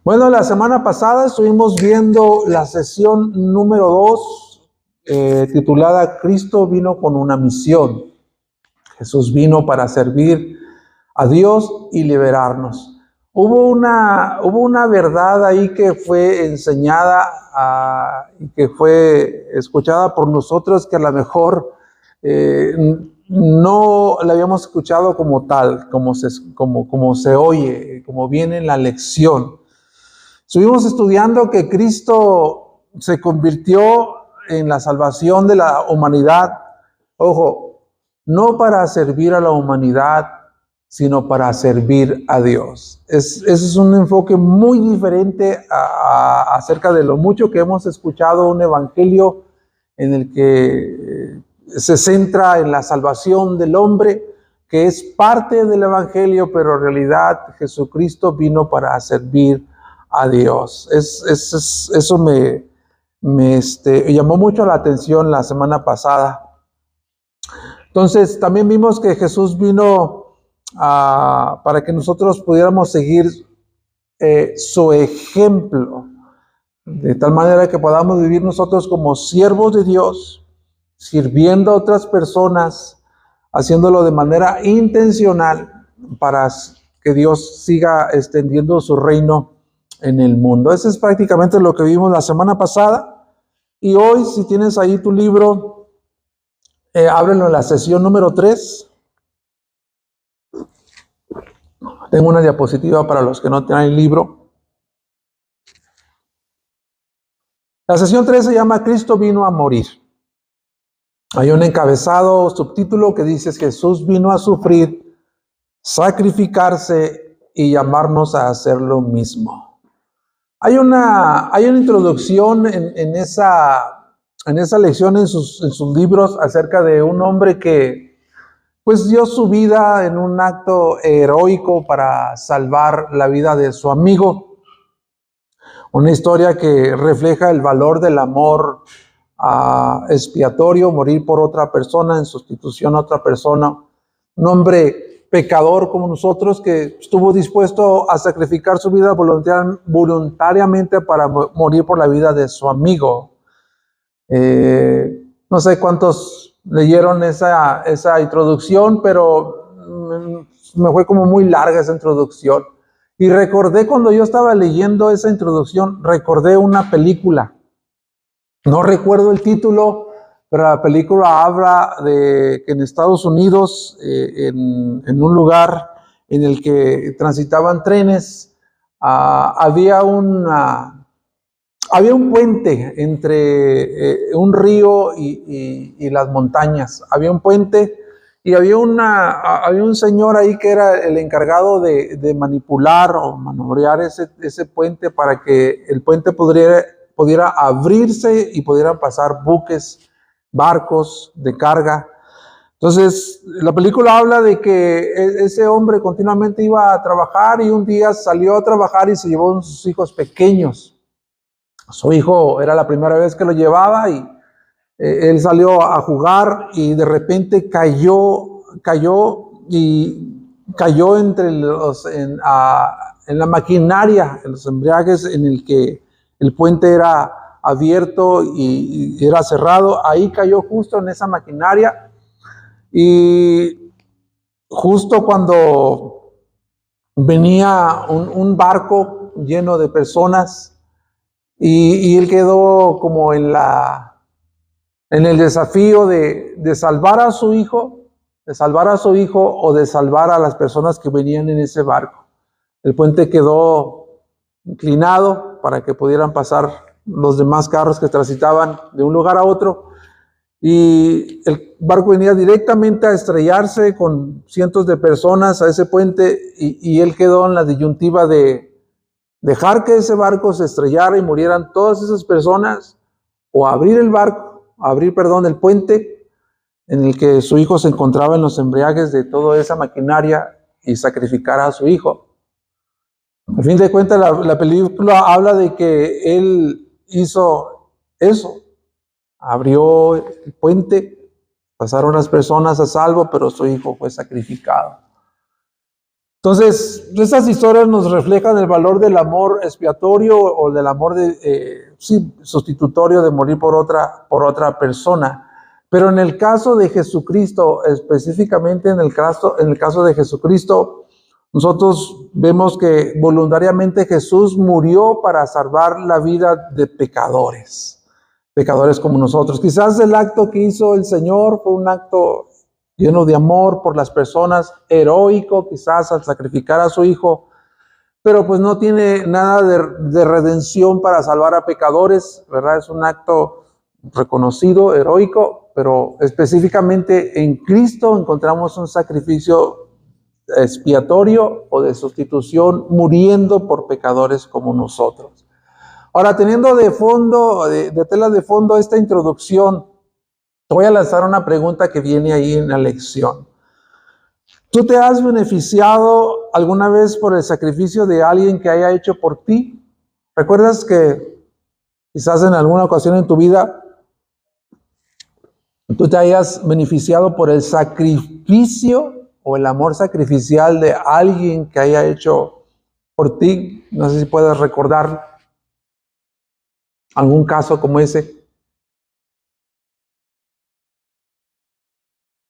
Bueno, la semana pasada estuvimos viendo la sesión número 2, titulada Cristo vino con una misión. Jesús vino para servir a Dios y liberarnos. Hubo una verdad ahí que fue enseñada y que fue escuchada por nosotros que a lo mejor no la habíamos escuchado como tal, como se oye, como viene en la lección. Estuvimos estudiando que Cristo se convirtió en la salvación de la humanidad. Ojo, no para servir a la humanidad, sino para servir a Dios. Ese es un enfoque muy diferente acerca de lo mucho que hemos escuchado un evangelio en el que se centra en la salvación del hombre, que es parte del evangelio, pero en realidad Jesucristo vino para servir a Dios. Eso me llamó mucho la atención la semana pasada. Entonces, también vimos que Jesús vino para que nosotros pudiéramos seguir su ejemplo, de tal manera que podamos vivir nosotros como siervos de Dios, sirviendo a otras personas, haciéndolo de manera intencional para que Dios siga extendiendo su reino en el mundo. Eso es prácticamente lo que vimos la semana pasada. Y hoy, si tienes ahí tu libro, ábrelo en la sesión número 3. Tengo una diapositiva para los que no tienen el libro. La sesión 3 se llama Cristo vino a morir. Hay un encabezado, subtítulo que dice: Jesús vino a sufrir, sacrificarse y llamarnos a hacer lo mismo. Hay una introducción en esa lección, en sus libros, acerca de un hombre que pues dio su vida en un acto heroico para salvar la vida de su amigo. Una historia que refleja el valor del amor expiatorio, morir por otra persona en sustitución a otra persona. Un hombre pecador como nosotros que estuvo dispuesto a sacrificar su vida voluntariamente para morir por la vida de su amigo. No sé cuántos leyeron esa introducción, pero me fue como muy larga esa introducción. Y recordé, cuando yo estaba leyendo esa introducción, recordé una película. No recuerdo el título, pero la película habla de que en Estados Unidos, en un lugar en el que transitaban trenes, había un puente entre un río y las montañas. Había un puente y había un señor ahí que era el encargado de manipular o manobrear ese puente para que el puente pudiera abrirse y pudieran pasar buques, barcos de carga. Entonces, la película habla de que ese hombre continuamente iba a trabajar y un día salió a trabajar y se llevó a sus hijos pequeños. Su hijo era la primera vez que lo llevaba y él salió a jugar y de repente cayó en la maquinaria, en los embriagues en el que el puente era abierto y era cerrado. Ahí cayó justo en esa maquinaria y justo cuando venía un barco lleno de personas y él quedó como en el desafío de salvar a su hijo, o de salvar a las personas que venían en ese barco. El puente quedó inclinado para que pudieran pasar los demás carros que transitaban de un lugar a otro, y el barco venía directamente a estrellarse con cientos de personas a ese puente, y él quedó en la disyuntiva de dejar que ese barco se estrellara y murieran todas esas personas, o abrir el puente en el que su hijo se encontraba en los embriagues de toda esa maquinaria y sacrificar a su hijo. Al fin de cuentas, la película habla de que él hizo eso, abrió el puente, pasaron las personas a salvo, pero su hijo fue sacrificado. Entonces, estas historias nos reflejan el valor del amor expiatorio o del amor sustitutorio de morir por otra persona. Pero en el caso de Jesucristo, específicamente en el caso de Jesucristo, nosotros vemos que voluntariamente Jesús murió para salvar la vida de pecadores como nosotros. Quizás el acto que hizo el Señor fue un acto lleno de amor por las personas, heroico quizás al sacrificar a su Hijo, pero pues no tiene nada de redención para salvar a pecadores, ¿verdad? Es un acto reconocido, heroico, pero específicamente en Cristo encontramos un sacrificio expiatorio o de sustitución, muriendo por pecadores como nosotros. Ahora, teniendo de tela de fondo esta introducción, te voy a lanzar una pregunta que viene ahí en la lección. ¿Tú te has beneficiado alguna vez por el sacrificio de alguien que haya hecho por ti? ¿Recuerdas que quizás en alguna ocasión en tu vida tú te hayas beneficiado por el sacrificio o el amor sacrificial de alguien que haya hecho por ti? No sé si puedes recordar algún caso como ese.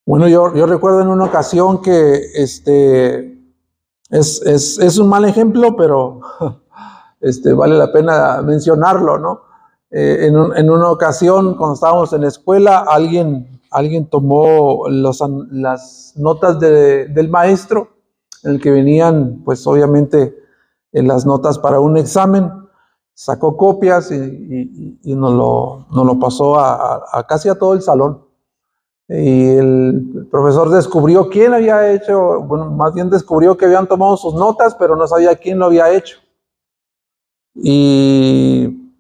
Bueno, yo recuerdo en una ocasión que es un mal ejemplo, pero vale la pena mencionarlo, ¿no? En una ocasión, cuando estábamos en la escuela, alguien tomó las notas del maestro, en el que venían, pues obviamente, las notas para un examen, sacó copias y nos lo pasó a casi a todo el salón. Y el profesor descubrió quién había hecho, bueno, más bien descubrió que habían tomado sus notas, pero no sabía quién lo había hecho. Y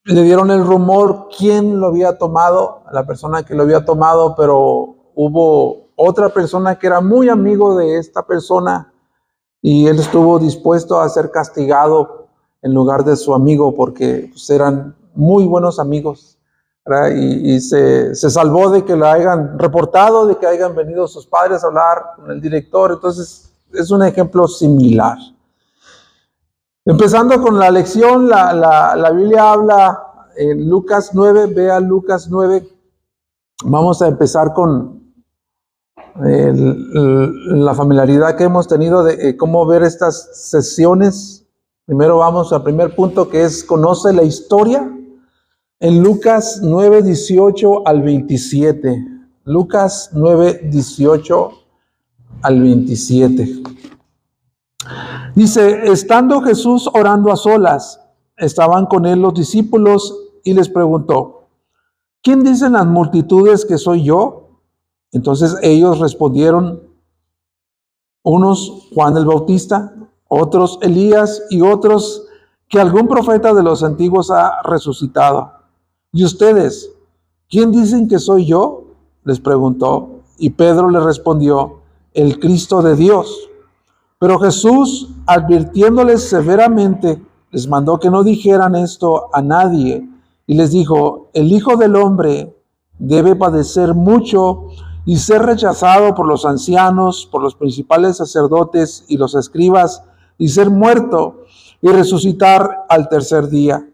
le dieron el rumor quién lo había tomado, a la persona que lo había tomado, pero hubo otra persona que era muy amigo de esta persona y él estuvo dispuesto a ser castigado en lugar de su amigo porque pues, eran muy buenos amigos. Y se salvó de que lo hayan reportado, de que hayan venido sus padres a hablar con el director. Entonces es un ejemplo similar. Empezando con la lección, la Biblia habla en Lucas 9, vea Lucas 9. Vamos a empezar con la familiaridad que hemos tenido de cómo ver estas sesiones. Primero vamos al primer punto, que es conoce la historia. En Lucas 9, 18 al 27. Lucas 9, 18 al 27. Dice, estando Jesús orando a solas, estaban con él los discípulos y les preguntó, ¿quién dicen las multitudes que soy yo? Entonces ellos respondieron, unos Juan el Bautista, otros Elías y otros que algún profeta de los antiguos ha resucitado. ¿Y ustedes, quién dicen que soy yo? Les preguntó. Y Pedro le respondió, el Cristo de Dios. Pero Jesús, advirtiéndoles severamente, les mandó que no dijeran esto a nadie. Y les dijo, el Hijo del Hombre debe padecer mucho y ser rechazado por los ancianos, por los principales sacerdotes y los escribas, y ser muerto y resucitar al tercer día.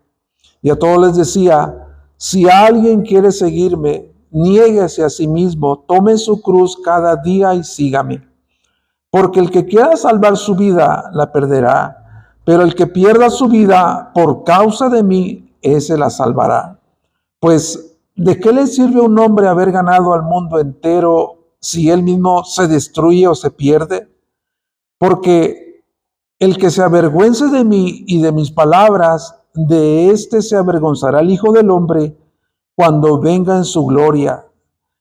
Y a todos les decía, si alguien quiere seguirme, niéguese a sí mismo, tome su cruz cada día y sígame. Porque el que quiera salvar su vida, la perderá. Pero el que pierda su vida por causa de mí, ese la salvará. Pues, ¿de qué le sirve a un hombre haber ganado al mundo entero si él mismo se destruye o se pierde? Porque el que se avergüence de mí y de mis palabras, de éste se avergonzará el Hijo del Hombre cuando venga en su gloria,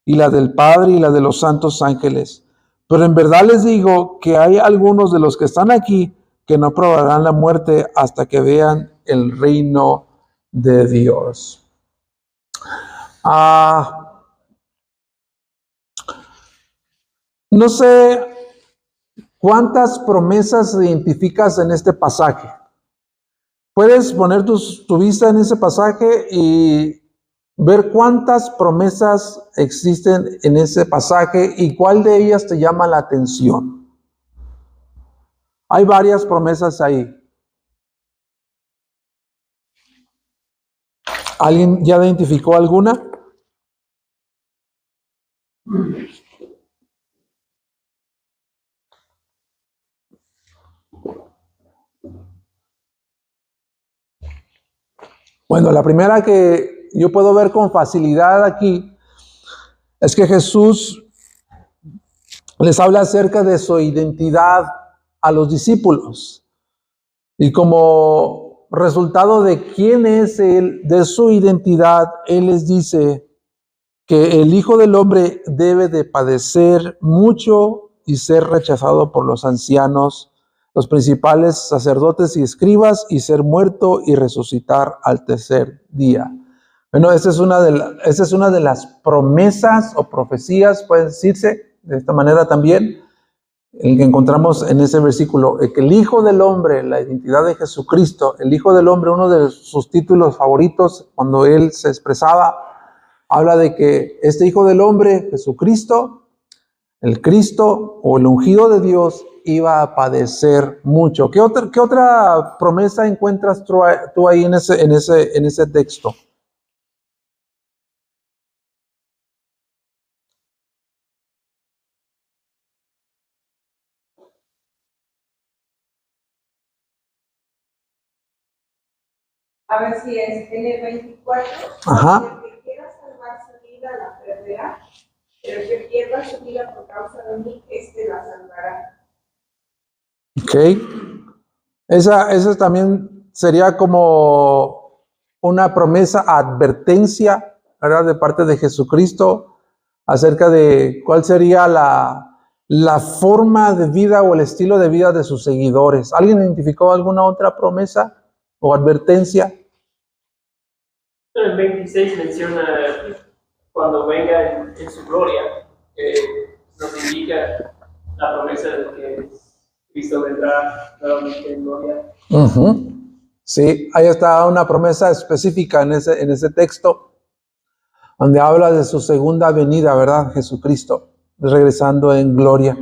y la del Padre y la de los santos ángeles. Pero en verdad les digo que hay algunos de los que están aquí que no probarán la muerte hasta que vean el reino de Dios. No sé cuántas promesas identificas en este pasaje. Puedes poner tu vista en ese pasaje y ver cuántas promesas existen en ese pasaje y cuál de ellas te llama la atención. Hay varias promesas ahí. ¿Alguien ya identificó alguna? Bueno, la primera que yo puedo ver con facilidad aquí es que Jesús les habla acerca de su identidad a los discípulos. Y como resultado de quién es Él, de su identidad, Él les dice que el Hijo del Hombre debe de padecer mucho y ser rechazado por los ancianos, los principales sacerdotes y escribas, y ser muerto y resucitar al tercer día. Bueno, esa es una de las promesas o profecías, puede decirse de esta manera también, el que encontramos en ese versículo, que el Hijo del Hombre, la identidad de Jesucristo, el Hijo del Hombre, uno de sus títulos favoritos cuando Él se expresaba, habla de que este Hijo del Hombre, Jesucristo, el Cristo o el ungido de Dios, iba a padecer mucho. ¿Qué otra promesa encuentras tú ahí en ese texto? A ver si es en el 24. Ajá. El que quiera salvar su vida la perderá, pero el que pierda su vida por causa de mí, la salvará. Ok. Esa también sería como una promesa, advertencia, ¿verdad? De parte de Jesucristo acerca de cuál sería la forma de vida o el estilo de vida de sus seguidores. ¿Alguien identificó alguna otra promesa o advertencia? El 26 menciona cuando venga en su gloria, nos indica la promesa de que Cristo vendrá nuevamente en gloria. Sí, ahí está una promesa específica en ese texto, donde habla de su segunda venida, ¿verdad? Jesucristo, regresando en gloria.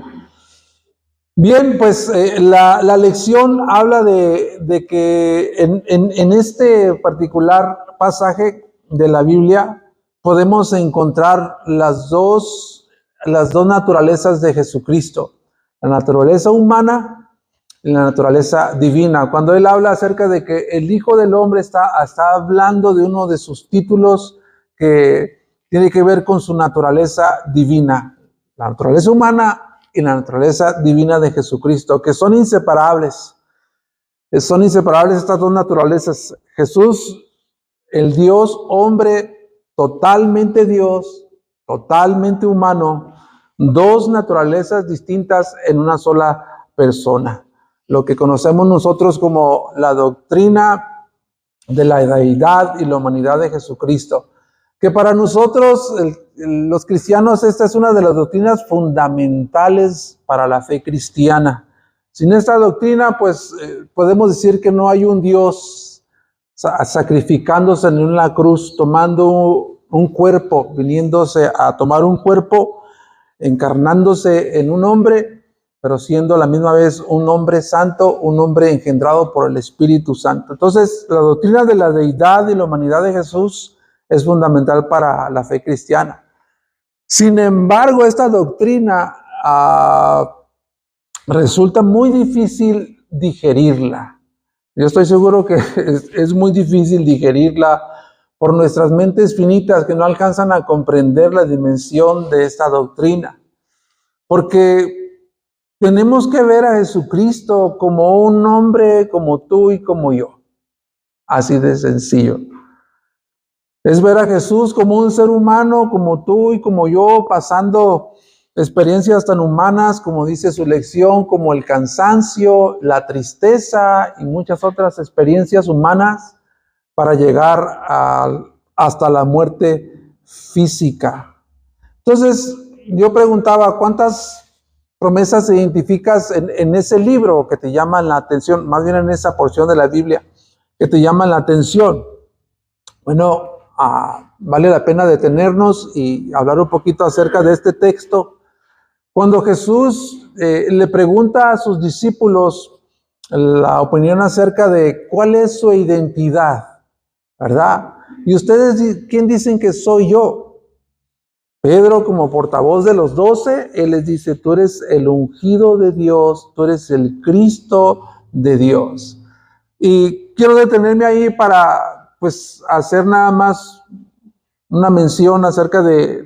Bien, pues la lección habla de que en este particular pasaje de la Biblia podemos encontrar las dos naturalezas de Jesucristo, la naturaleza humana y la naturaleza divina. Cuando él habla acerca de que el Hijo del Hombre está hablando de uno de sus títulos que tiene que ver con su naturaleza divina, la naturaleza humana y la naturaleza divina de Jesucristo, que son inseparables. Son inseparables estas dos naturalezas. Jesús, el Dios hombre, totalmente Dios, totalmente humano, dos naturalezas distintas en una sola persona. Lo que conocemos nosotros como la doctrina de la deidad y la humanidad de Jesucristo, que para nosotros, los cristianos, esta es una de las doctrinas fundamentales para la fe cristiana. Sin esta doctrina, pues podemos decir que no hay un Dios sacrificándose en una cruz, tomando un cuerpo, viniéndose a tomar un cuerpo, encarnándose en un hombre, pero siendo a la misma vez un hombre santo, un hombre engendrado por el Espíritu Santo. Entonces, la doctrina de la deidad y la humanidad de Jesús es fundamental para la fe cristiana. Sin embargo, esta doctrina resulta muy difícil digerirla. Yo estoy seguro que es muy difícil digerirla por nuestras mentes finitas que no alcanzan a comprender la dimensión de esta doctrina. Porque tenemos que ver a Jesucristo como un hombre como tú y como yo. Así de sencillo. Es ver a Jesús como un ser humano, como tú y como yo, pasando experiencias tan humanas como dice su lección, como el cansancio, la tristeza y muchas otras experiencias humanas para llegar hasta la muerte física. Entonces, yo preguntaba, ¿cuántas promesas identificas en ese libro que te llaman la atención? Más bien en esa porción de la Biblia que te llaman la atención. Bueno, vale la pena detenernos y hablar un poquito acerca de este texto. Cuando Jesús le pregunta a sus discípulos la opinión acerca de cuál es su identidad, ¿verdad? Y ustedes, ¿quién dicen que soy yo? Pedro, como portavoz de los 12, él les dice, tú eres el ungido de Dios, tú eres el Cristo de Dios. Y quiero detenerme ahí para, pues, hacer nada más una mención acerca de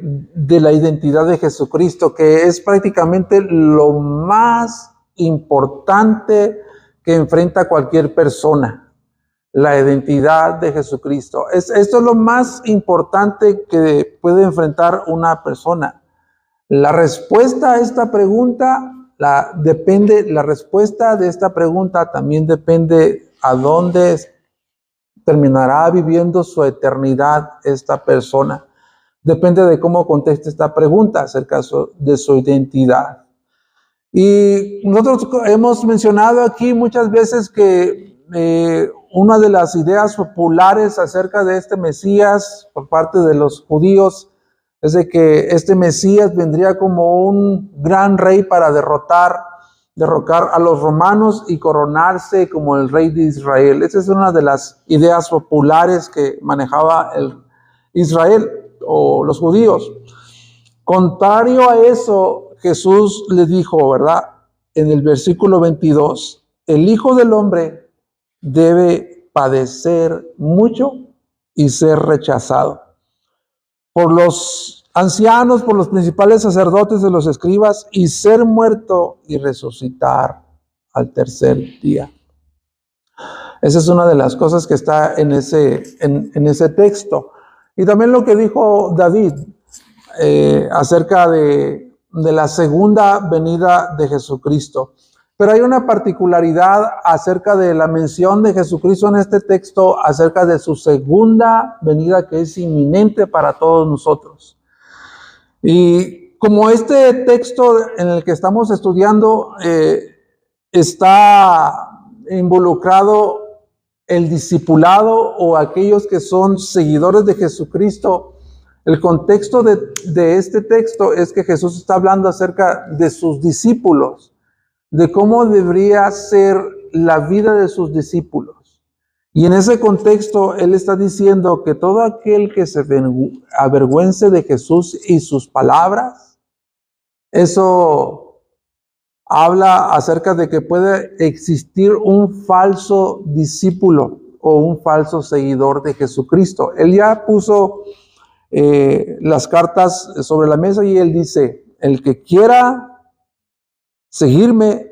la identidad de Jesucristo, que es prácticamente lo más importante que enfrenta cualquier persona. La identidad de Jesucristo. Esto es lo más importante que puede enfrentar una persona. La respuesta a esta pregunta, la respuesta de esta pregunta también depende a dónde terminará viviendo su eternidad esta persona. Depende de cómo conteste esta pregunta acerca de su identidad. Y nosotros hemos mencionado aquí muchas veces que una de las ideas populares acerca de este Mesías por parte de los judíos es de que este Mesías vendría como un gran rey para derrocar a los romanos y coronarse como el rey de Israel. Esa es una de las ideas populares que manejaba el Israel o los judíos. Contrario a eso, Jesús le dijo, ¿verdad? En el versículo 22, el Hijo del Hombre debe padecer mucho y ser rechazado por los ancianos, por los principales sacerdotes de los escribas, y ser muerto y resucitar al tercer día. Esa es una de las cosas que está en ese texto. Y también lo que dijo David acerca de la segunda venida de Jesucristo. Pero hay una particularidad acerca de la mención de Jesucristo en este texto, acerca de su segunda venida que es inminente para todos nosotros. Y como este texto en el que estamos estudiando está involucrado el discipulado o aquellos que son seguidores de Jesucristo, el contexto de este texto es que Jesús está hablando acerca de sus discípulos, de cómo debería ser la vida de sus discípulos. Y en ese contexto, Él está diciendo que todo aquel que se avergüence de Jesús y sus palabras, eso habla acerca de que puede existir un falso discípulo o un falso seguidor de Jesucristo. Él ya puso las cartas sobre la mesa y Él dice, el que quiera seguirme,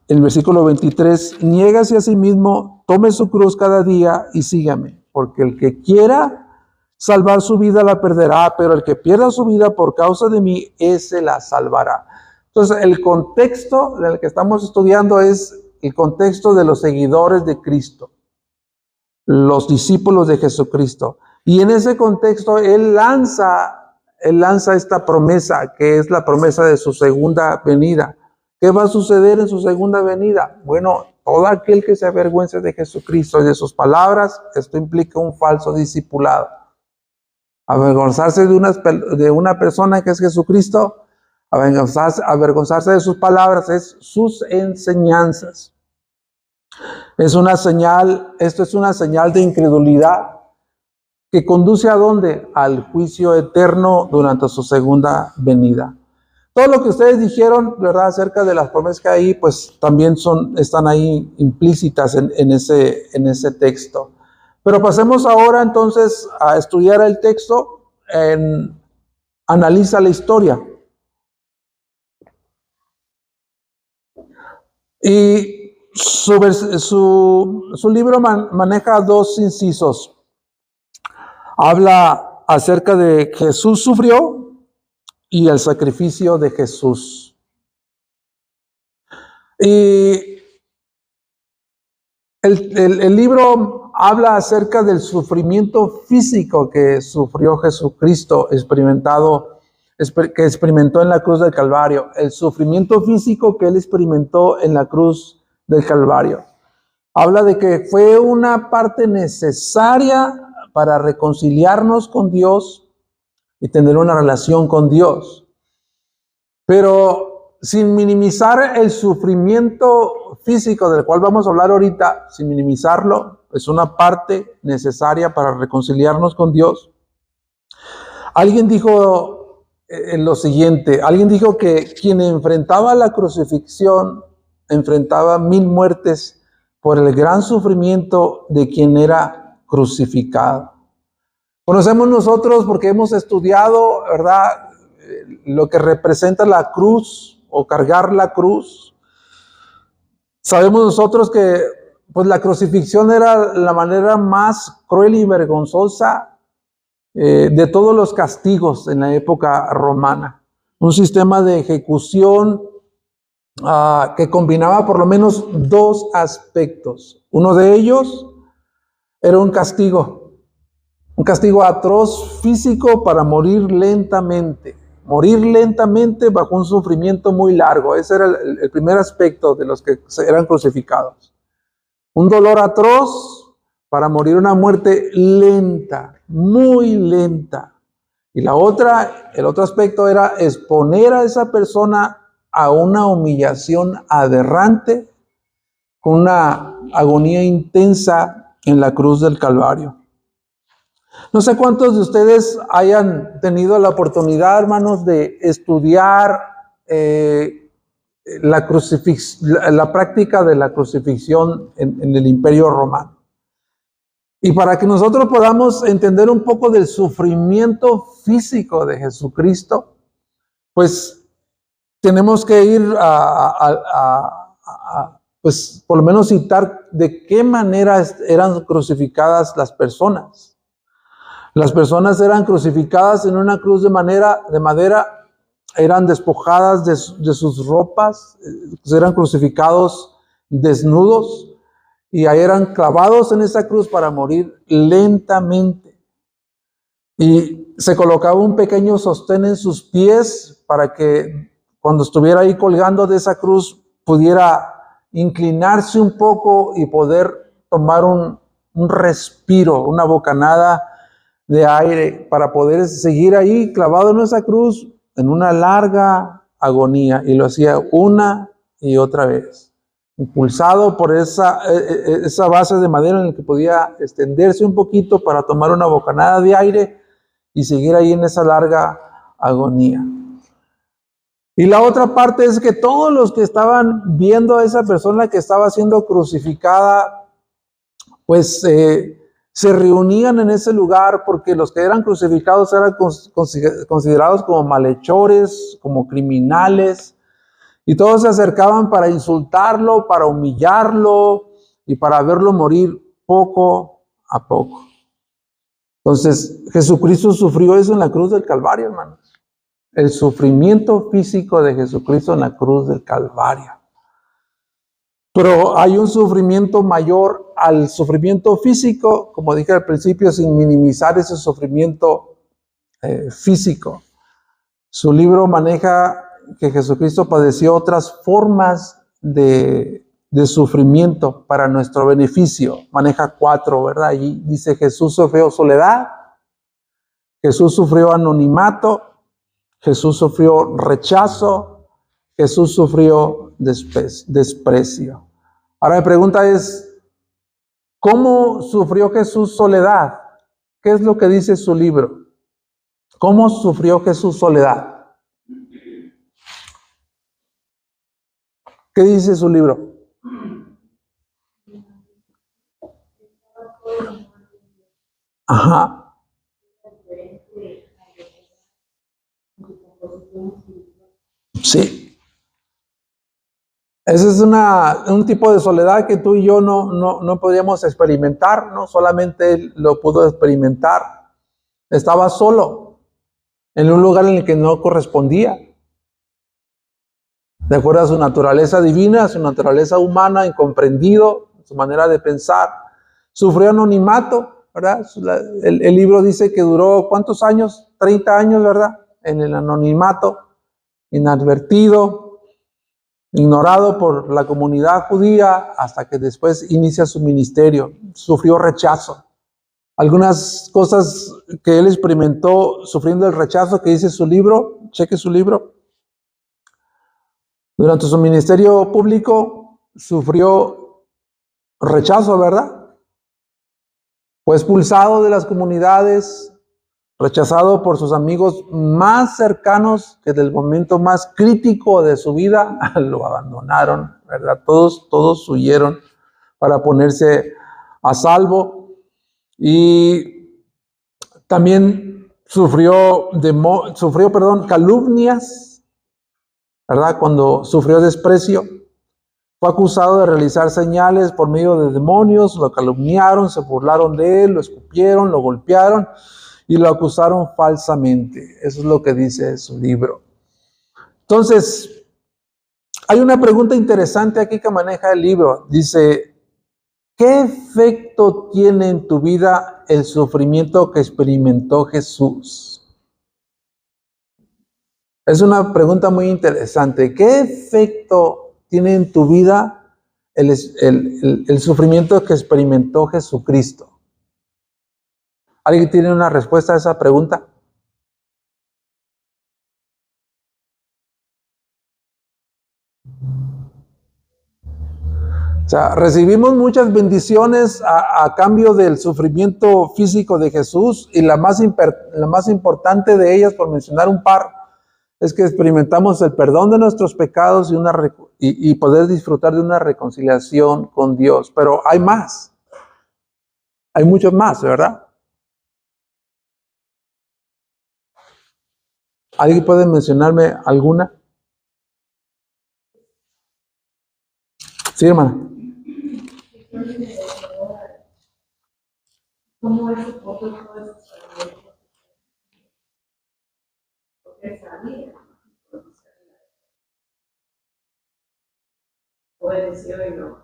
el versículo 23, niégase a sí mismo, tome su cruz cada día y sígame, porque el que quiera salvar su vida la perderá, pero el que pierda su vida por causa de mí, ese la salvará. Entonces, el contexto del que estamos estudiando es el contexto de los seguidores de Cristo, los discípulos de Jesucristo. Y en ese contexto, Él lanza esta promesa, que es la promesa de su segunda venida. ¿Qué va a suceder en su segunda venida? Bueno, todo aquel que se avergüence de Jesucristo y de sus palabras, esto implica un falso discipulado. Avergonzarse de una persona que es Jesucristo, avergonzarse de sus palabras, es sus enseñanzas. Esto es una señal de incredulidad que conduce ¿a dónde? Al juicio eterno durante su segunda venida. Todo lo que ustedes dijeron, ¿verdad?, acerca de las promesas que hay ahí, pues también están ahí implícitas en ese texto. Pero pasemos ahora entonces a estudiar el texto. Analiza la historia. Y su libro maneja dos incisos. Habla acerca de Jesús sufrió y el sacrificio de Jesús. Y el libro habla acerca del sufrimiento físico que sufrió Jesucristo, que experimentó en la cruz del Calvario. El sufrimiento físico que Él experimentó en la cruz del Calvario. Habla de que fue una parte necesaria para reconciliarnos con Dios y tener una relación con Dios. Pero sin minimizar el sufrimiento físico del cual vamos a hablar ahorita, sin minimizarlo, es una parte necesaria para reconciliarnos con Dios. Alguien dijo lo siguiente, alguien dijo que quien enfrentaba la crucifixión enfrentaba 1000 muertes por el gran sufrimiento de quien era crucificado. Conocemos nosotros porque hemos estudiado, ¿verdad?, lo que representa la cruz o cargar la cruz. Sabemos nosotros que pues la crucifixión era la manera más cruel y vergonzosa de todos los castigos en la época romana. Un sistema de ejecución que combinaba por lo menos 2 aspectos. Uno de ellos era un castigo atroz físico para morir lentamente bajo un sufrimiento muy largo. Ese era el primer aspecto de los que eran crucificados. Un dolor atroz para morir una muerte lenta, muy lenta. Y el otro aspecto era exponer a esa persona a una humillación aberrante con una agonía intensa en la cruz del Calvario. No sé cuántos de ustedes hayan tenido la oportunidad, hermanos, de estudiar la práctica de la crucifixión en el Imperio Romano. Y para que nosotros podamos entender un poco del sufrimiento físico de Jesucristo, pues tenemos que ir pues por lo menos citar de qué manera eran crucificadas las personas. Las personas eran crucificadas en una cruz de madera, eran despojadas de sus ropas, eran crucificados desnudos y ahí eran clavados en esa cruz para morir lentamente. Y se colocaba un pequeño sostén en sus pies para que cuando estuviera ahí colgando de esa cruz pudiera inclinarse un poco y poder tomar un respiro, una bocanada de aire para poder seguir ahí clavado en esa cruz en una larga agonía. Y lo hacía una y otra vez, impulsado por esa base de madera en la que podía extenderse un poquito para tomar una bocanada de aire y seguir ahí en esa larga agonía. Y la otra parte es que todos los que estaban viendo a esa persona que estaba siendo crucificada, pues se reunían en ese lugar porque los que eran crucificados eran considerados como malhechores, como criminales, y todos se acercaban para insultarlo, para humillarlo y para verlo morir poco a poco. Entonces, Jesucristo sufrió eso en la cruz del Calvario, hermanos. El sufrimiento físico de Jesucristo en la cruz del Calvario. Pero hay un sufrimiento mayor al sufrimiento físico, como dije al principio, sin minimizar ese sufrimiento físico. Su libro maneja que Jesucristo padeció otras formas de sufrimiento para nuestro beneficio. Maneja 4, ¿verdad? Allí dice: Jesús sufrió soledad, Jesús sufrió anonimato, Jesús sufrió rechazo, Jesús sufrió desprecio. Ahora mi pregunta es, ¿cómo sufrió Jesús soledad? ¿Qué es lo que dice su libro? ¿Cómo sufrió Jesús soledad? ¿Qué dice su libro? Ajá. Sí. Ese es un tipo de soledad que tú y yo no podíamos experimentar, ¿no? Solamente él lo pudo experimentar. Estaba solo, en un lugar en el que no correspondía. De acuerdo a su naturaleza divina, a su naturaleza humana, incomprendido, su manera de pensar. Sufrió anonimato, ¿verdad? El libro dice que duró, ¿cuántos años? 30 años, ¿verdad? En el anonimato, inadvertido, ignorado por la comunidad judía, hasta que después inicia su ministerio. Sufrió rechazo. Algunas cosas que él experimentó sufriendo el rechazo que dice su libro, cheque su libro. Durante su ministerio público sufrió rechazo, ¿verdad? Fue expulsado de las comunidades, rechazado por sus amigos más cercanos, que del momento más crítico de su vida lo abandonaron, ¿verdad? Todos huyeron para ponerse a salvo. Y también sufrió calumnias, ¿verdad? Cuando sufrió desprecio, fue acusado de realizar señales por medio de demonios, lo calumniaron, se burlaron de él, lo escupieron, lo golpearon y lo acusaron falsamente. Eso es lo que dice su libro. Entonces, hay una pregunta interesante aquí que maneja el libro. Dice, ¿qué efecto tiene en tu vida el sufrimiento que experimentó Jesús? Es una pregunta muy interesante. ¿Qué efecto tiene en tu vida el sufrimiento que experimentó Jesucristo? ¿Alguien tiene una respuesta a esa pregunta? O sea, recibimos muchas bendiciones a cambio del sufrimiento físico de Jesús, y la más importante de ellas, por mencionar un par, es que experimentamos el perdón de nuestros pecados y poder disfrutar de una reconciliación con Dios. Pero hay más, hay muchos más, ¿verdad? ¿Alguien puede mencionarme alguna? Sí, hermana. ¿Cómo es su poco todo eso? Porque sabía, obedeció y no.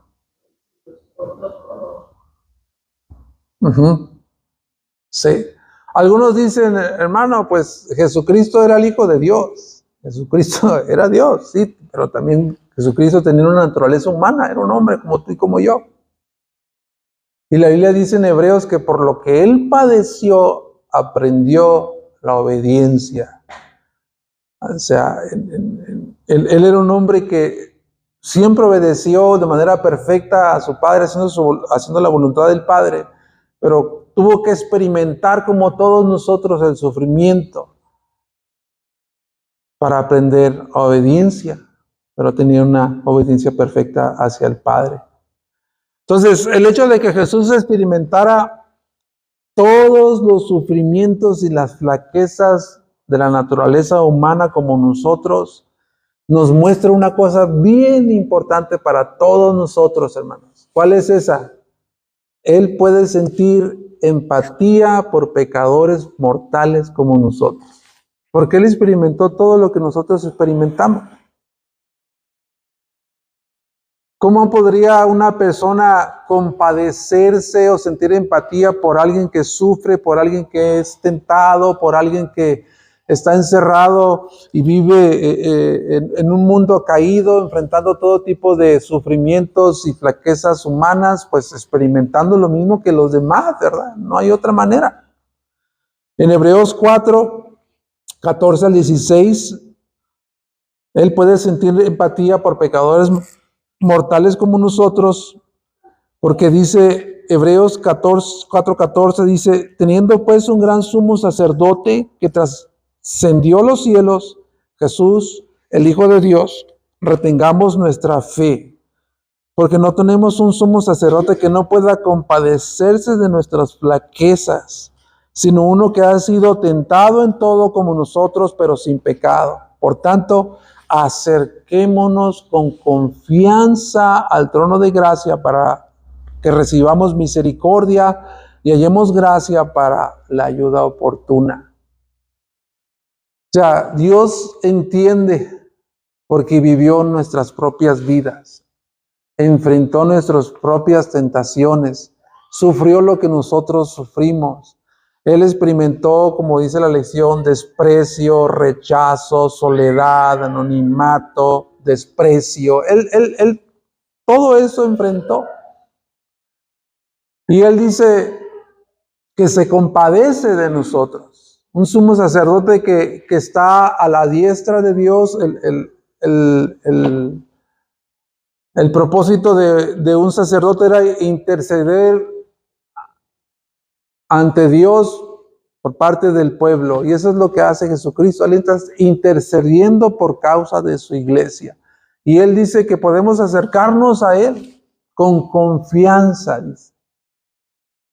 Sí. Algunos dicen, hermano, pues Jesucristo era el Hijo de Dios. Jesucristo era Dios, sí, pero también Jesucristo tenía una naturaleza humana, era un hombre como tú y como yo. Y la Biblia dice en Hebreos que por lo que él padeció, aprendió la obediencia. O sea, él era un hombre que siempre obedeció de manera perfecta a su Padre, haciendo la voluntad del Padre, pero tuvo que experimentar como todos nosotros el sufrimiento para aprender obediencia, pero tenía una obediencia perfecta hacia el Padre. Entonces, el hecho de que Jesús experimentara todos los sufrimientos y las flaquezas de la naturaleza humana como nosotros, nos muestra una cosa bien importante para todos nosotros, hermanos. ¿Cuál es esa? Él puede sentir empatía por pecadores mortales como nosotros, porque Él experimentó todo lo que nosotros experimentamos. ¿Cómo podría una persona compadecerse o sentir empatía por alguien que sufre, por alguien que es tentado, por alguien que está encerrado y vive en un mundo caído, enfrentando todo tipo de sufrimientos y flaquezas humanas, pues experimentando lo mismo que los demás, ¿verdad? No hay otra manera. En Hebreos 4, 14 al 16, él puede sentir empatía por pecadores mortales como nosotros, porque dice Hebreos 4:14, dice, teniendo pues un gran sumo sacerdote que trascendió los cielos, Jesús, el Hijo de Dios, retengamos nuestra fe, porque no tenemos un sumo sacerdote que no pueda compadecerse de nuestras flaquezas, sino uno que ha sido tentado en todo como nosotros, pero sin pecado. Por tanto, acerquémonos con confianza al trono de gracia para que recibamos misericordia y hallemos gracia para la ayuda oportuna. O sea, Dios entiende porque vivió nuestras propias vidas, enfrentó nuestras propias tentaciones, sufrió lo que nosotros sufrimos. Él experimentó, como dice la lección, desprecio, rechazo, soledad, anonimato, desprecio. Él todo eso enfrentó. Y Él dice que se compadece de nosotros. Un sumo sacerdote que está a la diestra de Dios, el el propósito de un sacerdote era interceder ante Dios por parte del pueblo. Y eso es lo que hace Jesucristo. Él está intercediendo por causa de su iglesia. Y Él dice que podemos acercarnos a Él con confianza. Dice.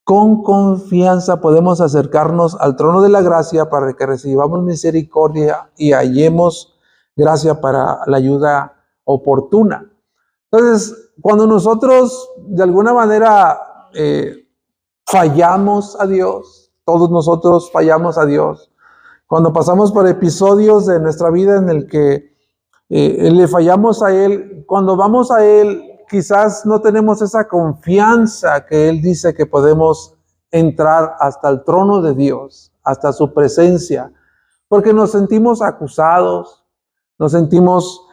Con confianza podemos acercarnos al trono de la gracia para que recibamos misericordia y hallemos gracia para la ayuda oportuna. Entonces, cuando nosotros de alguna manera fallamos a Dios, todos nosotros fallamos a Dios, cuando pasamos por episodios de nuestra vida en el que le fallamos a Él, cuando vamos a Él, quizás no tenemos esa confianza que Él dice que podemos entrar hasta el trono de Dios, hasta su presencia, porque nos sentimos acusados, nos sentimos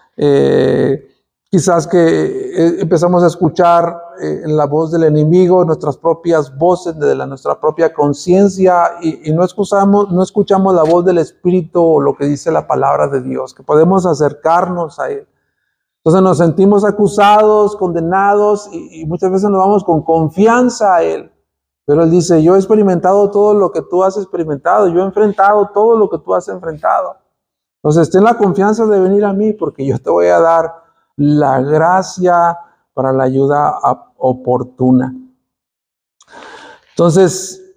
quizás que empezamos a escuchar la voz del enemigo, nuestras propias voces de nuestra propia conciencia y no escuchamos la voz del Espíritu o lo que dice la palabra de Dios, que podemos acercarnos a Él. Entonces nos sentimos acusados, condenados y muchas veces nos vamos con confianza a Él. Pero Él dice, yo he experimentado todo lo que tú has experimentado, yo he enfrentado todo lo que tú has enfrentado. Entonces ten la confianza de venir a mí porque yo te voy a dar la gracia para la ayuda oportuna. Entonces,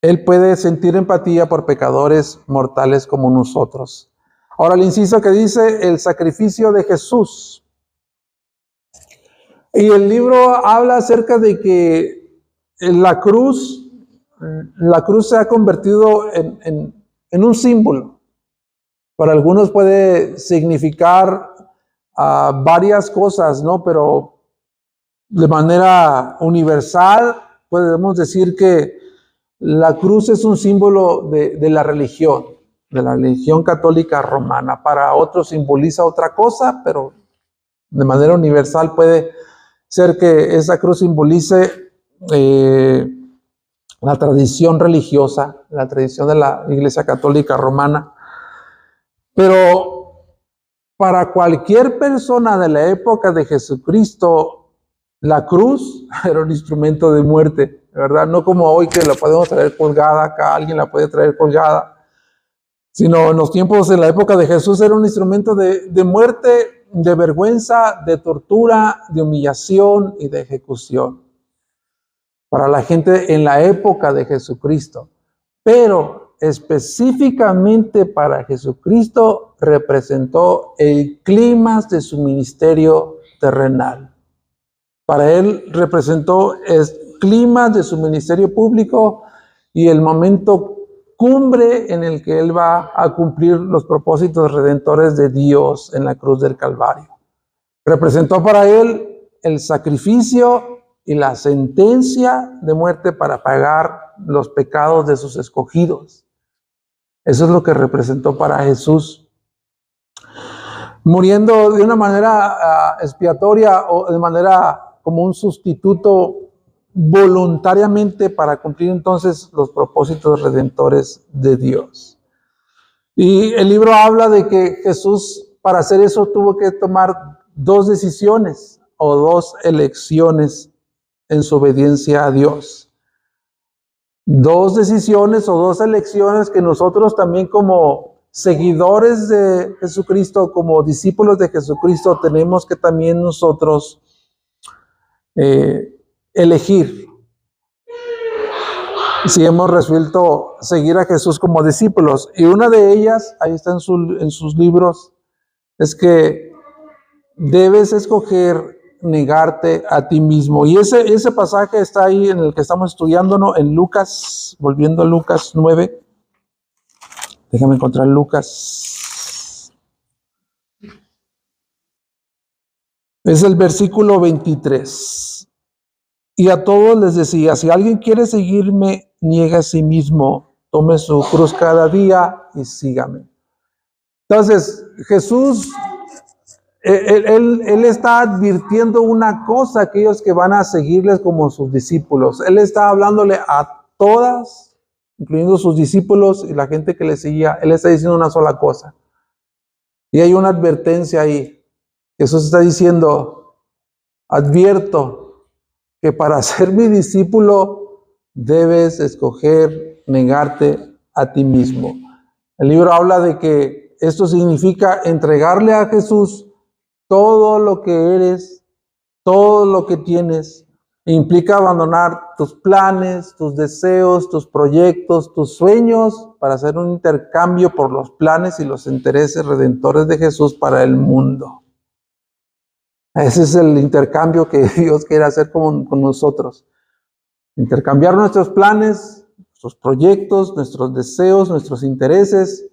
Él puede sentir empatía por pecadores mortales como nosotros. Ahora el inciso que dice el sacrificio de Jesús. Y el libro habla acerca de que la cruz se ha convertido en un símbolo. Para algunos puede significar varias cosas, ¿no? Pero de manera universal podemos decir que la cruz es un símbolo de la religión católica romana. Para otros simboliza otra cosa, pero de manera universal puede ser que esa cruz simbolice la tradición religiosa, la tradición de la Iglesia Católica Romana. Pero para cualquier persona de la época de Jesucristo, la cruz era un instrumento de muerte, ¿verdad? No como hoy que la podemos traer colgada, acá alguien la puede traer colgada, sino en los tiempos de la época de Jesús era un instrumento de muerte, de vergüenza, de tortura, de humillación y de ejecución. Para la gente en la época de Jesucristo. Pero específicamente para Jesucristo representó el clímax de su ministerio terrenal. Para Él representó el clímax de su ministerio público y el momento cumbre en el que Él va a cumplir los propósitos redentores de Dios en la cruz del Calvario. Representó para Él el sacrificio y la sentencia de muerte para pagar los pecados de sus escogidos. Eso es lo que representó para Jesús. Muriendo de una manera expiatoria o de manera como un sustituto voluntariamente para cumplir entonces los propósitos redentores de Dios. Y el libro habla de que Jesús para hacer eso tuvo que tomar dos decisiones o dos elecciones en su obediencia a Dios. Dos decisiones o dos elecciones que nosotros también como seguidores de Jesucristo, como discípulos de Jesucristo, tenemos que también nosotros elegir si hemos resuelto seguir a Jesús como discípulos. Y una de ellas, ahí está en sus libros, es que debes escoger negarte a ti mismo. Y ese pasaje está ahí en el que estamos estudiando, ¿no? En Lucas, volviendo a Lucas 9. Déjame encontrar Lucas. Es el versículo 23. Y a todos les decía, si alguien quiere seguirme, niegue a sí mismo, tome su cruz cada día y sígame. Entonces, Jesús, Él está advirtiendo una cosa a aquellos que van a seguirles como sus discípulos. Él está hablándole a todas, incluyendo sus discípulos y la gente que le seguía. Él está diciendo una sola cosa. Y hay una advertencia ahí. Jesús está diciendo, advierto que para ser mi discípulo debes escoger negarte a ti mismo. El libro habla de que esto significa entregarle a Jesús todo lo que eres, todo lo que tienes. Implica abandonar tus planes, tus deseos, tus proyectos, tus sueños para hacer un intercambio por los planes y los intereses redentores de Jesús para el mundo. Ese es el intercambio que Dios quiere hacer con nosotros. Intercambiar nuestros planes, nuestros proyectos, nuestros deseos, nuestros intereses,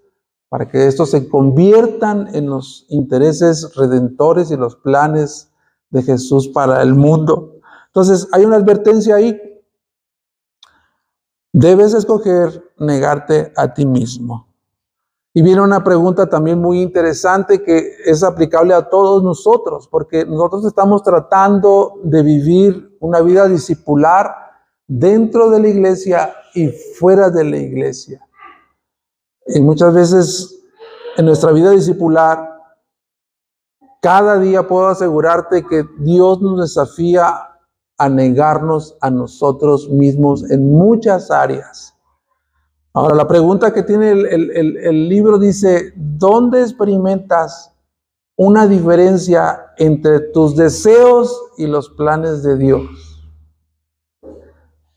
para que estos se conviertan en los intereses redentores y los planes de Jesús para el mundo. Entonces, hay una advertencia ahí. Debes escoger negarte a ti mismo. Y viene una pregunta también muy interesante que es aplicable a todos nosotros, porque nosotros estamos tratando de vivir una vida discipular dentro de la iglesia y fuera de la iglesia. Y muchas veces en nuestra vida discipular, cada día puedo asegurarte que Dios nos desafía a negarnos a nosotros mismos en muchas áreas. Ahora, la pregunta que tiene el libro dice, ¿dónde experimentas una diferencia entre tus deseos y los planes de Dios?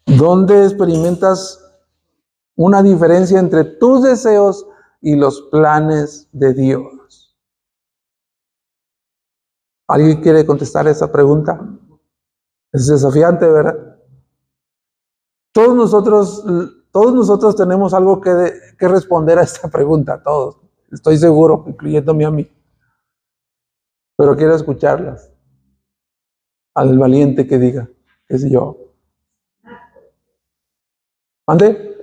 ¿Dónde experimentas una diferencia entre tus deseos y los planes de Dios? ¿Alguien quiere contestar esa pregunta? Es desafiante, ¿verdad? Todos nosotros tenemos algo que responder a esta pregunta, todos. Estoy seguro, incluyéndome a mí. Pero quiero escucharlas. Al valiente que diga, qué sé yo. ¿Ande?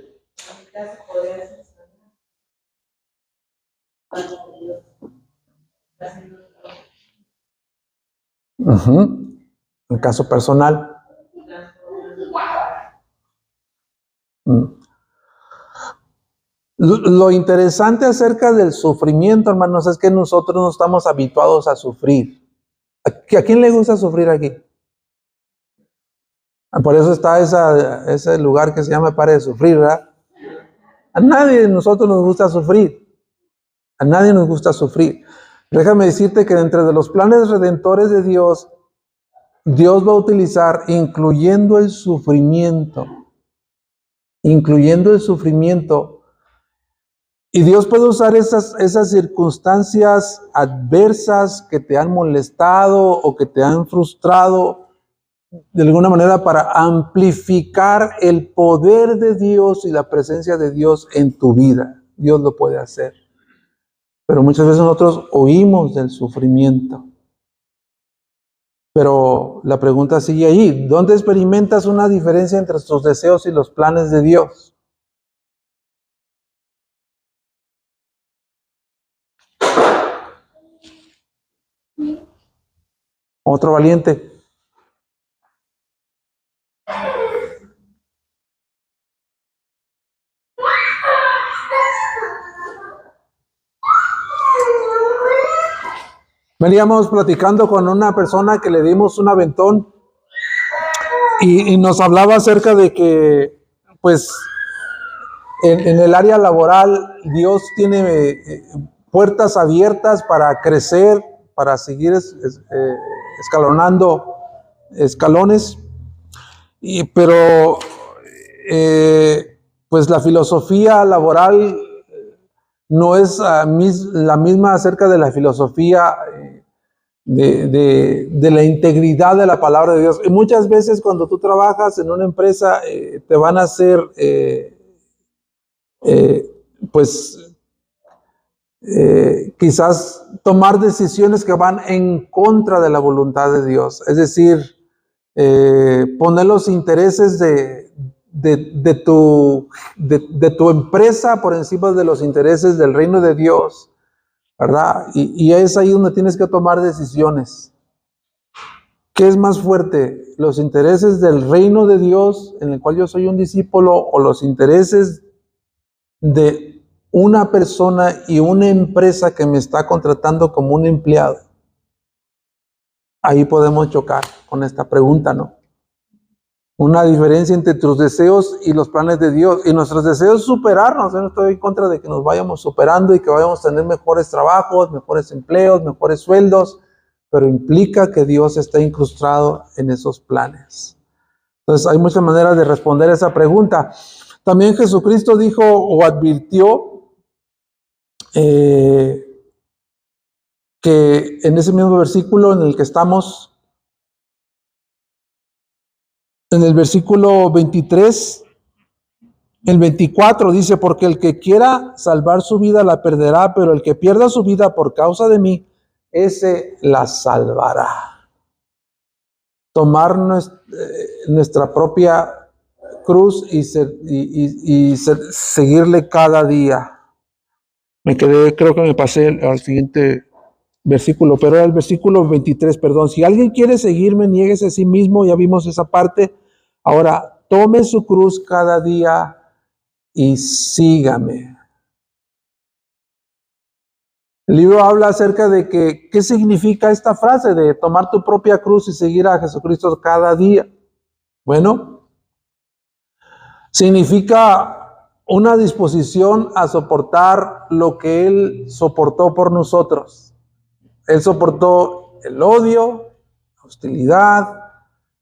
En caso personal. Lo interesante acerca del sufrimiento, hermanos, es que nosotros no estamos habituados a sufrir. ¿A quién le gusta sufrir aquí? Por eso está ese lugar que se llama Pare de Sufrir, ¿verdad? A nadie de nosotros nos gusta sufrir. A nadie nos gusta sufrir. Déjame decirte que dentro de los planes redentores de Dios, Dios va a utilizar, incluyendo el sufrimiento. Y Dios puede usar esas circunstancias adversas que te han molestado o que te han frustrado de alguna manera para amplificar el poder de Dios y la presencia de Dios en tu vida. Dios lo puede hacer. Pero muchas veces nosotros oímos del sufrimiento. Pero la pregunta sigue ahí. ¿Dónde experimentas una diferencia entre tus deseos y los planes de Dios? Otro valiente. Veníamos platicando con una persona que le dimos un aventón y nos hablaba acerca de que, pues, en el área laboral Dios tiene puertas abiertas para crecer, para seguir escalonando escalones, pero pues la filosofía laboral no es la misma acerca de la filosofía de la integridad de la palabra de Dios. Y muchas veces cuando tú trabajas en una empresa te van a hacer quizás tomar decisiones que van en contra de la voluntad de Dios. Es decir, poner los intereses de tu empresa por encima de los intereses del reino de Dios, ¿verdad? Y es ahí donde tienes que tomar decisiones. ¿Qué es más fuerte? ¿Los intereses del reino de Dios, en el cual yo soy un discípulo, o los intereses de una persona y una empresa que me está contratando como un empleado. Ahí podemos chocar con esta pregunta, ¿no? Una diferencia entre tus deseos y los planes de Dios. Y nuestros deseos superarnos. Yo no estoy en contra de que nos vayamos superando y que vayamos a tener mejores trabajos, mejores empleos, mejores sueldos, pero implica que Dios está incrustado en esos planes. Entonces hay muchas maneras de responder esa pregunta. También Jesucristo dijo o advirtió que en ese mismo versículo en el que estamos, en el versículo 23, el 24 dice, porque el que quiera salvar su vida la perderá, pero el que pierda su vida por causa de mí, ese la salvará. Tomar nuestra propia cruz y seguirle cada día. Creo que me pasé al siguiente versículo, pero era el versículo 23, perdón. Si alguien quiere seguirme, niéguese a sí mismo, ya vimos esa parte. Ahora, tome su cruz cada día y sígame. El libro habla acerca de qué significa esta frase de tomar tu propia cruz y seguir a Jesucristo cada día. Bueno, significa una disposición a soportar lo que Él soportó por nosotros. Él soportó el odio, la hostilidad,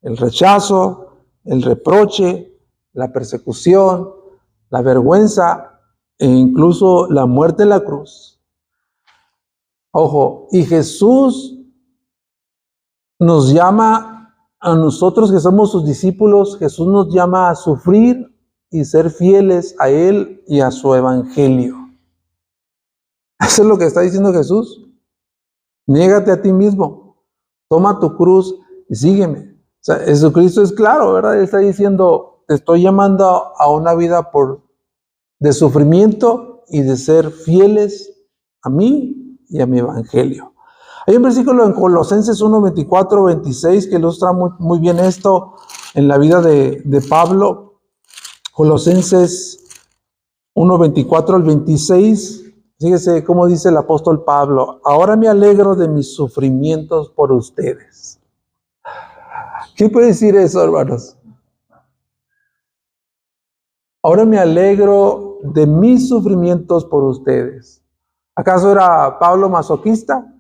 el rechazo, el reproche, la persecución, la vergüenza e incluso la muerte en la cruz. Ojo, y Jesús nos llama a nosotros que somos sus discípulos, Jesús nos llama a sufrir y ser fieles a Él y a su evangelio. Eso es lo que está diciendo Jesús. Niégate a ti mismo, toma tu cruz y sígueme. O sea, Jesucristo es claro, ¿verdad? Él está diciendo, te estoy llamando a una vida de sufrimiento y de ser fieles a mí y a mi evangelio. Hay un versículo en Colosenses 1, 24, 26 que ilustra muy bien esto en la vida de Pablo. Colosenses 1, 24 al 26. Fíjese cómo dice el apóstol Pablo. Ahora me alegro de mis sufrimientos por ustedes. ¿Qué puede decir eso, hermanos? Ahora me alegro de mis sufrimientos por ustedes. ¿Acaso era Pablo masoquista?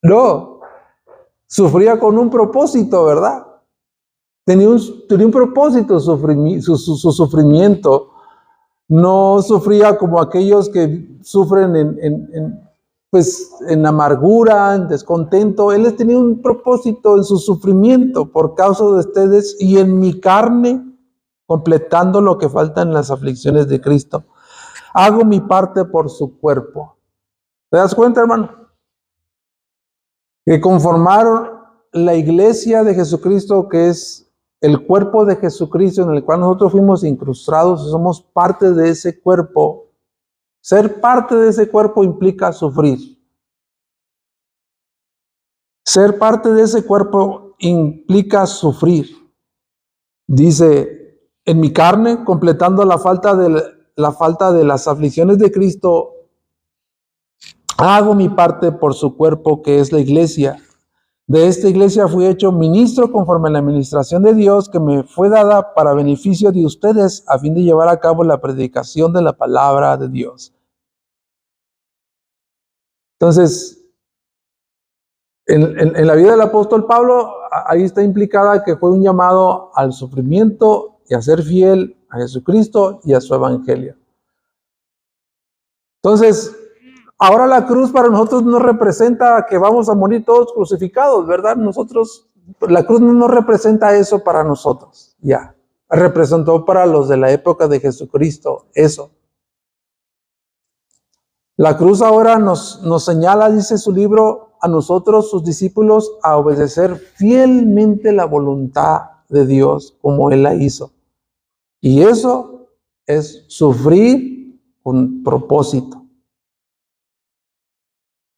No. Sufría con un propósito, ¿verdad? Tenía un propósito su sufrimiento. No sufría como aquellos que sufren en amargura, en descontento. Él tenía un propósito en su sufrimiento por causa de ustedes y en mi carne, completando lo que falta en las aflicciones de Cristo. Hago mi parte por su cuerpo. ¿Te das cuenta, hermano? Que conformaron la iglesia de Jesucristo, que es el cuerpo de Jesucristo en el cual nosotros fuimos incrustados, somos parte de ese cuerpo. Ser parte de ese cuerpo implica sufrir. Ser parte de ese cuerpo implica sufrir. Dice, en mi carne, completando la falta de las aflicciones de Cristo, hago mi parte por su cuerpo, que es la iglesia. De esta iglesia fui hecho ministro conforme a la administración de Dios que me fue dada para beneficio de ustedes a fin de llevar a cabo la predicación de la palabra de Dios. Entonces, en la vida del apóstol Pablo, ahí está implicada que fue un llamado al sufrimiento y a ser fiel a Jesucristo y a su evangelio. Entonces, ahora la cruz para nosotros no representa que vamos a morir todos crucificados, ¿verdad? La cruz no representa eso para nosotros, ya. Representó para los de la época de Jesucristo eso. La cruz ahora nos señala, dice su libro, a nosotros, sus discípulos, a obedecer fielmente la voluntad de Dios como Él la hizo. Y eso es sufrir con propósito.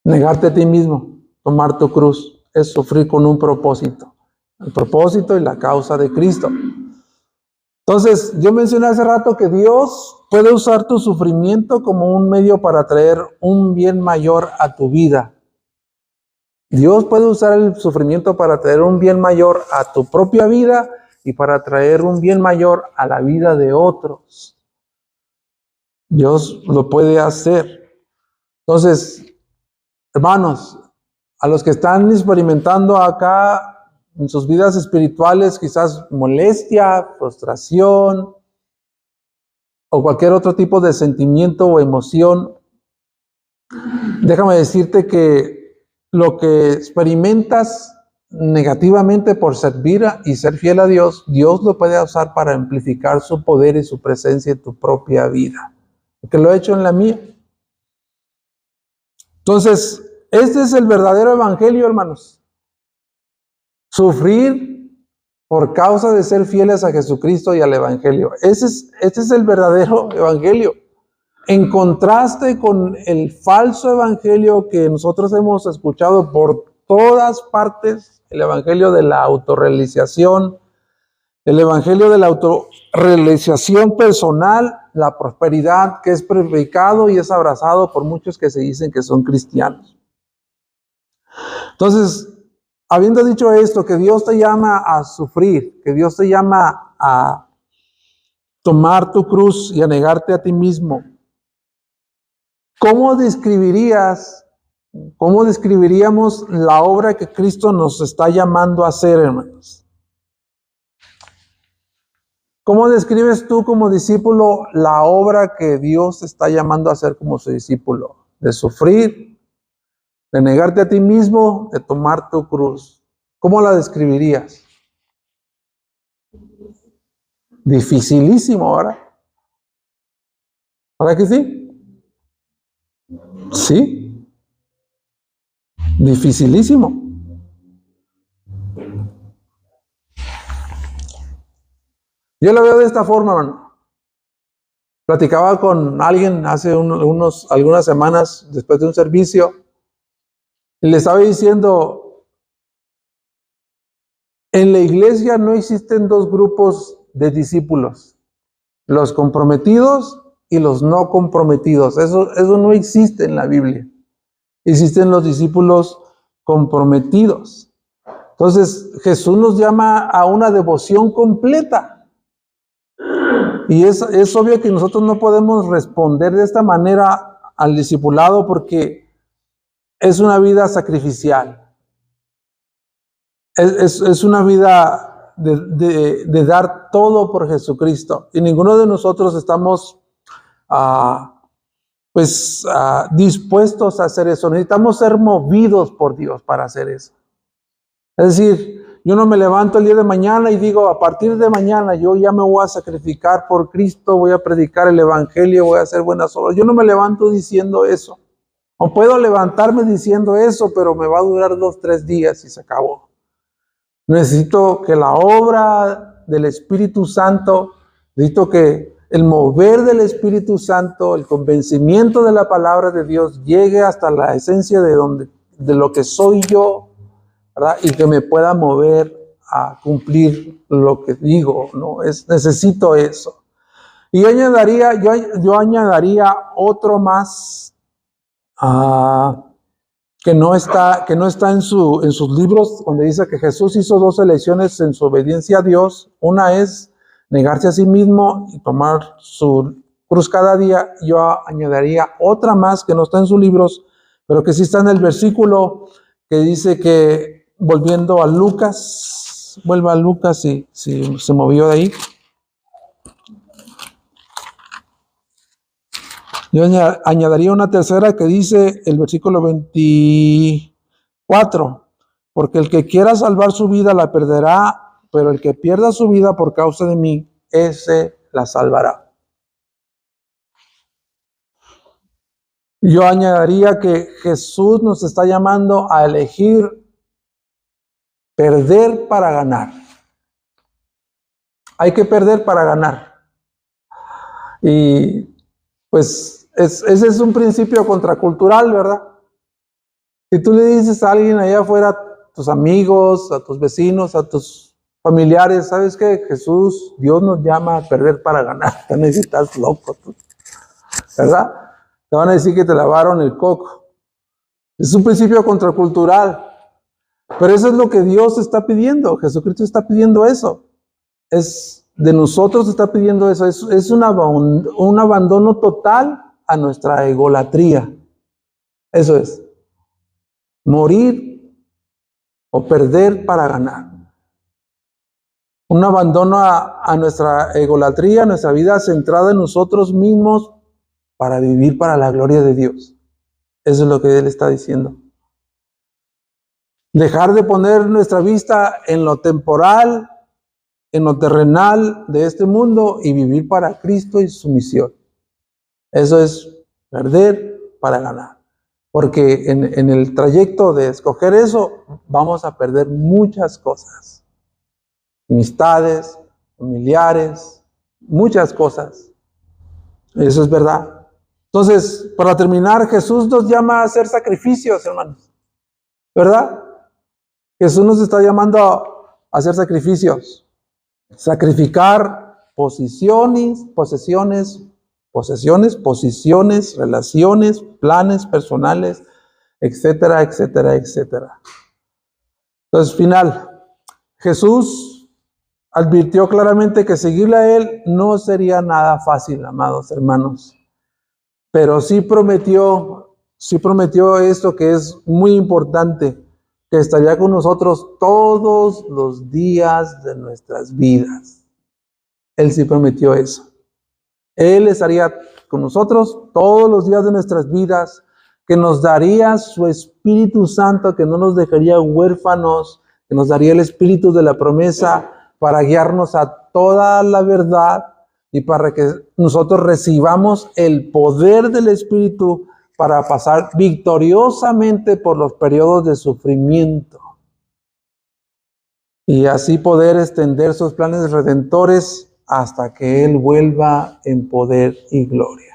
Negarte a ti mismo, tomar tu cruz, es sufrir con un propósito. El propósito y la causa de Cristo. Entonces, yo mencioné hace rato que Dios puede usar tu sufrimiento como un medio para traer un bien mayor a tu vida. Dios puede usar el sufrimiento para traer un bien mayor a tu propia vida y para traer un bien mayor a la vida de otros. Dios lo puede hacer. Entonces, hermanos, a los que están experimentando acá en sus vidas espirituales, quizás molestia, frustración o cualquier otro tipo de sentimiento o emoción, déjame decirte que lo que experimentas negativamente por servir y ser fiel a Dios, Dios lo puede usar para amplificar su poder y su presencia en tu propia vida, porque lo he hecho en la mía. Entonces, este es el verdadero evangelio, hermanos. Sufrir por causa de ser fieles a Jesucristo y al evangelio. Este es el verdadero evangelio. En contraste con el falso evangelio que nosotros hemos escuchado por todas partes, el evangelio de la autorrealización, el evangelio de la autorrealización personal, la prosperidad que es predicado y es abrazado por muchos que se dicen que son cristianos. Entonces, habiendo dicho esto, que Dios te llama a sufrir, que Dios te llama a tomar tu cruz y a negarte a ti mismo, ¿cómo describiríamos la obra que Cristo nos está llamando a hacer, hermanos? ¿Cómo describes tú como discípulo la obra que Dios te está llamando a hacer como su discípulo? De sufrir, de negarte a ti mismo, de tomar tu cruz. ¿Cómo la describirías? Dificilísimo, ¿verdad? ¿Verdad que sí? Sí. Dificilísimo. Yo lo veo de esta forma, hermano. Platicaba con alguien hace algunas semanas después de un servicio y le estaba diciendo, en la iglesia no existen dos grupos de discípulos, los comprometidos y los no comprometidos. Eso no existe en la Biblia. Existen los discípulos comprometidos. Entonces, Jesús nos llama a una devoción completa. Y es obvio que nosotros no podemos responder de esta manera al discipulado porque es una vida sacrificial. Es una vida de dar todo por Jesucristo. Y ninguno de nosotros estamos dispuestos a hacer eso. Necesitamos ser movidos por Dios para hacer eso. Es decir, yo no me levanto el día de mañana y digo, a partir de mañana yo ya me voy a sacrificar por Cristo, voy a predicar el evangelio, voy a hacer buenas obras. Yo no me levanto diciendo eso. O puedo levantarme diciendo eso, pero me va a durar 2, 3 días y se acabó. Necesito que la obra del Espíritu Santo, necesito que el mover del Espíritu Santo, el convencimiento de la palabra de Dios llegue hasta la esencia de lo que soy yo, ¿verdad? Y que me pueda mover a cumplir lo que digo, ¿no? Necesito eso. Y yo añadiría otro más que no está en sus libros, donde dice que Jesús hizo 2 elecciones en su obediencia a Dios. Una es negarse a sí mismo y tomar su cruz cada día. Yo añadiría otra más que no está en sus libros, pero que sí está en el versículo que dice que, volviendo a Lucas, vuelva a Lucas si se movió de ahí. Yo añadiría una tercera que dice el versículo 24, porque el que quiera salvar su vida la perderá, pero el que pierda su vida por causa de mí, ese la salvará. Yo añadiría que Jesús nos está llamando a elegir perder para ganar. Hay que perder para ganar. Y pues ese es un principio contracultural, ¿verdad? Si tú le dices a alguien allá afuera, a tus amigos, a tus vecinos, a tus familiares, ¿sabes qué? Jesús, Dios nos llama a perder para ganar. Te necesitas loco, tú, ¿verdad? Te van a decir que te lavaron el coco. Es un principio contracultural. Pero eso es lo que Dios está pidiendo. Jesucristo está pidiendo eso. Es de nosotros está pidiendo eso. Es un abandono total a nuestra egolatría. Eso es. Morir o perder para ganar. Un abandono a nuestra egolatría, a nuestra vida centrada en nosotros mismos para vivir para la gloria de Dios. Eso es lo que Él está diciendo. Dejar de poner nuestra vista en lo temporal, en lo terrenal de este mundo y vivir para Cristo y su misión. Eso es perder para ganar. Porque en el trayecto de escoger eso, vamos a perder muchas cosas. Amistades, familiares, muchas cosas. Eso es verdad. Entonces, para terminar, Jesús nos llama a hacer sacrificios, hermanos. ¿Verdad? Jesús nos está llamando a hacer sacrificios. Sacrificar posiciones, relaciones, planes personales, etcétera, etcétera, etcétera. Entonces, final. Jesús advirtió claramente que seguirle a Él no sería nada fácil, amados hermanos. Pero sí prometió esto que es muy importante, que estaría con nosotros todos los días de nuestras vidas. Él sí prometió eso. Él estaría con nosotros todos los días de nuestras vidas, que nos daría su Espíritu Santo, que no nos dejaría huérfanos, que nos daría el Espíritu de la promesa para guiarnos a toda la verdad y para que nosotros recibamos el poder del Espíritu para pasar victoriosamente por los periodos de sufrimiento y así poder extender sus planes redentores hasta que Él vuelva en poder y gloria.